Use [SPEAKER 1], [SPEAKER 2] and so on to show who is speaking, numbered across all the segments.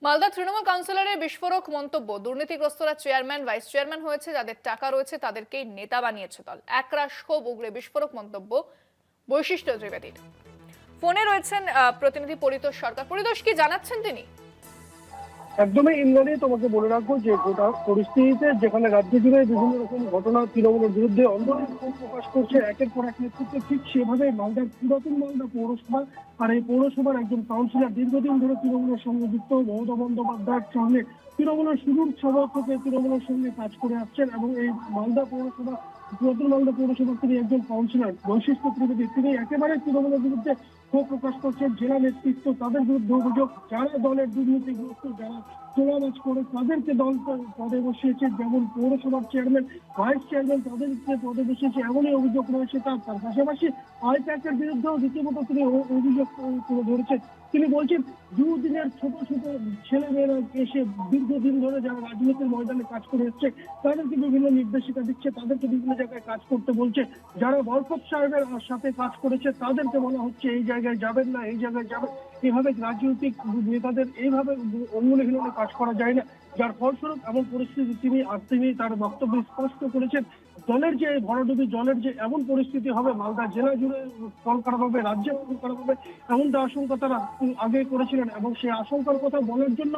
[SPEAKER 1] মালদা তৃণমূল কাউন্সিলরের বিস্ফোরক মন্তব্য, দুর্নীতিগ্রস্তরা চেয়ারম্যান ভাইস চেয়ারম্যান হয়েছে, যাদের টাকা রয়েছে তাদেরকেই নেতা বানিয়েছে দল। একরাশ ক্ষোভ উগরে বিস্ফোরক মন্তব্য বৈশিষ্ট্য ত্রিবেদীর। ফোনে রয়েছেন প্রতিনিধি পরিতোষ সরকার। পরিতোষ, কি জানাচ্ছেন তিনি?
[SPEAKER 2] একদমই ইন্দ্রাণী, তোমাকে বলে রাখবো যে গোটা পরিস্থিতিতে যেখানে রাজ্য জুড়ে বিভিন্ন রকম ঘটনা তৃণমূলের বিরুদ্ধে অন্তরে ক্ষোভ প্রকাশ করছে একের পর এক নেতৃত্ব, ঠিক সেভাবে মালদার পুরাতন মালদা পৌরসভা আর এই পৌরসভার একজন কাউন্সিলর দীর্ঘদিন ধরে তৃণমূলের সঙ্গে যুক্ত মমতা বন্দ্যোপাধ্যায়ের সঙ্গে তৃণমূলের শুরুর সময় থেকে তৃণমূলের সঙ্গে কাজ করে আসছেন এবং এই মালদা পৌরসভা পুরাতন মালদা পৌরসভার তিনি একজন কাউন্সিলর বৈশিষ্ট্য ত্রিবেদী, তিনি একেবারে তৃণমূলের বিরুদ্ধে ক্ষোভ প্রকাশ করছেন। জেলা নেতৃত্ব তাদের বিরুদ্ধে অভিযোগ, যারা দলের দুর্নীতিগ্রস্ত, যারা তোলাবাজ করে তাদেরকে দল পদে বসিয়েছে, যেমন পৌরসভার চেয়ারম্যান ভাইস চেয়ারম্যান তাদেরকে পদে বসিয়েছে, এমনই অভিযোগ রয়েছে। তার পাশাপাশি আই প্যাকের বিরুদ্ধেও রীতিমতো তিনি অভিযোগ তুলে ধরেছেন। তিনি বলছেন দুদিনের ছোট ছোট ছেলেমেয়েরা এসে দীর্ঘদিন ধরে যারা রাজনীতির ময়দানে কাজ করে এসছে তাদেরকে বিভিন্ন নির্দেশিকা দিচ্ছে, তাদেরকে বিভিন্ন জায়গায় কাজ করতে বলছে। যারা বরকত সাহেবের সাথে কাজ করেছে তাদেরকে বলা হচ্ছে এই জায়গায় যাবেন না, এই জায়গায় যাবেন। এভাবে রাজনৈতিক নেতাদের এইভাবে অঙ্গুলিহীনভাবে কাজ করা যায় না, যার ফলস্বরূপ এমন পরিস্থিতি তিনি তার বক্তব্যে স্পষ্ট করেছেন। দলের যে ভরাডুবি, দলের যে এমন পরিস্থিতি হবে মালদা জেলা জুড়ে ফল খারাপ হবে, রাজ্যে ফল খারাপ হবে, এমনটা আশঙ্কা তারা আগে করেছিলেন এবং সেই আশঙ্কার কথা বলার জন্য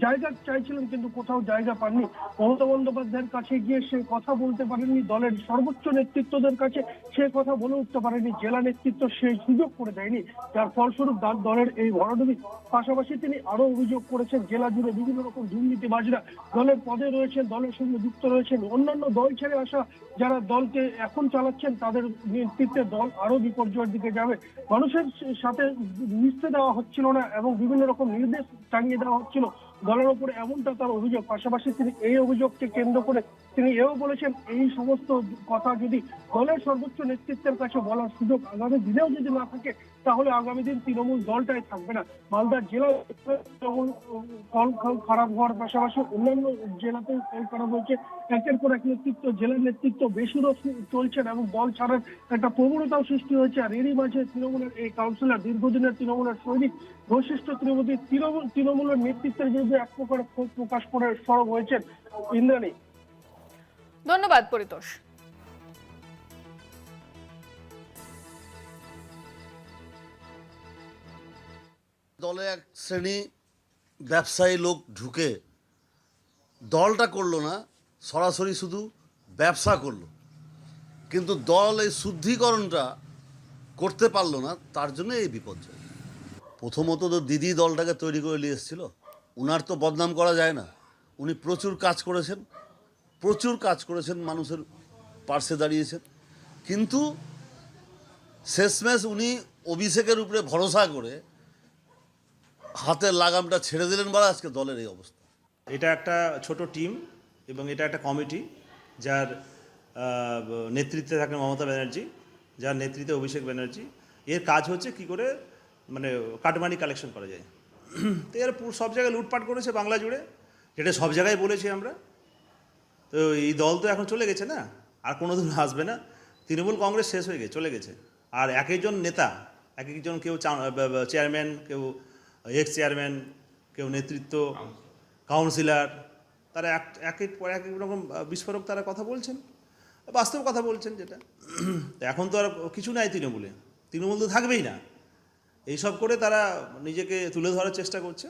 [SPEAKER 2] জায়গা চাইছিলেন, কিন্তু কোথাও জায়গা পাননি। মমতা বন্দ্যোপাধ্যায়ের কাছে গিয়ে সে কথা বলতে পারেননি, দলের সর্বোচ্চ নেতৃত্বদের কাছে সে কথা বলে উঠতে পারেনি, জেলা নেতৃত্ব সেই সুযোগ করে দেয়নি, যার ফলস্বরূপ দলের এই ভরাডুবি। পাশাপাশি তিনি আরো অভিযোগ করেছেন জেলা জুড়ে বিভিন্ন রকম দুর্নীতিবাজরা দলের পদে রয়েছেন, দলের সঙ্গে যুক্ত রয়েছেন। অন্যান্য দল ছেড়ে আসা যারা দলকে এখন চালাচ্ছেন তাদের নেতৃত্বে দল আরো বিপর্যয়ের দিকে যাবে। মানুষের সাথে মিশতে দেওয়া হচ্ছিল না এবং বিভিন্ন রকম নির্দেশ টাঙিয়ে দেওয়া হচ্ছিল দলের উপরে, এমনটা তার অভিযোগ। পাশাপাশি তিনি এই অভিযোগকে কেন্দ্র করে তিনি এও বলেছেন এই সমস্ত কথা যদি দলের সর্বোচ্চ নেতৃত্বের কাছে বলার সুযোগ আগামী দিনেও যদি না থাকে তাহলে আগামী দিন তৃণমূল দলটাই থাকবে না। মালদা জেলা ফল খারাপ হওয়ার পাশাপাশি অন্যান্য জেলাতেও ফল খারাপ হয়েছে। একের পর এক নেতৃত্ব, জেলার নেতৃত্ব বেসুরো চলছেন এবং দল ছাড়ার একটা প্রবণতাও সৃষ্টি হয়েছে। আর এরই মাঝে তৃণমূলের এই কাউন্সিলর, দীর্ঘদিনের তৃণমূলের সৈনিক বৈশিষ্ট্য ত্রিবেদী তৃণমূলের নেতৃত্বের বিরুদ্ধে এক প্রকার ক্ষোভ প্রকাশ করে সরব হয়েছেন। ইন্দ্রাণী,
[SPEAKER 1] ধন্যবাদ পরিতোষ।
[SPEAKER 3] দলে এক শ্রেণী ব্যবসায়ী লোক ঢুকে দলটা করলো না, সরাসরি শুধু ব্যবসা করলো, কিন্তু দল এই শুদ্ধিকরণটা করতে পারলো না, তার জন্য এই বিপর্যয়। প্রথমত তো দিদি দলটাকে তৈরি করে নিয়ে এসেছিল, উনার তো বদনাম করা যায় না। উনি প্রচুর কাজ করেছেন, মানুষের পার্শ্বে দাঁড়িয়েছেন, কিন্তু শেষমেশ উনি অভিষেকের উপরে ভরসা করে হাতের লাগামটা ছেড়ে দিলেন বলে আজকে দলের এই অবস্থা।
[SPEAKER 4] এটা একটা ছোট টিম এবং এটা একটা কমিটি যার নেতৃত্বে থাকেন মমতা ব্যানার্জি, যার নেতৃত্বে অভিষেক ব্যানার্জি। এর কাজ হচ্ছে কি করে মানে কাটমানি কালেকশন করা যায়। তো এর সব জায়গায় লুটপাট করেছে বাংলা জুড়ে, যেটা সব জায়গায় বলেছি আমরা। তো এই দল তো এখন চলে গেছে না, আর কোনো দিন আসবে না। তৃণমূল কংগ্রেস শেষ হয়ে গেছে, চলে গেছে। আর এক একজন নেতা, এক একজন, কেউ চেয়ারম্যান, কেউ এক্স চেয়ারম্যান, কেউ নেতৃত্ব, কাউন্সিলর, তারা একের পর এক রকম বিস্ফোরক তারা কথা বলছেন, বাস্তব কথা বলছেন যেটা। এখন তো আর কিছু নাই তৃণমূল তো থাকবেই না। এইসব করে তারা নিজেকে তুলে ধরার চেষ্টা করছে।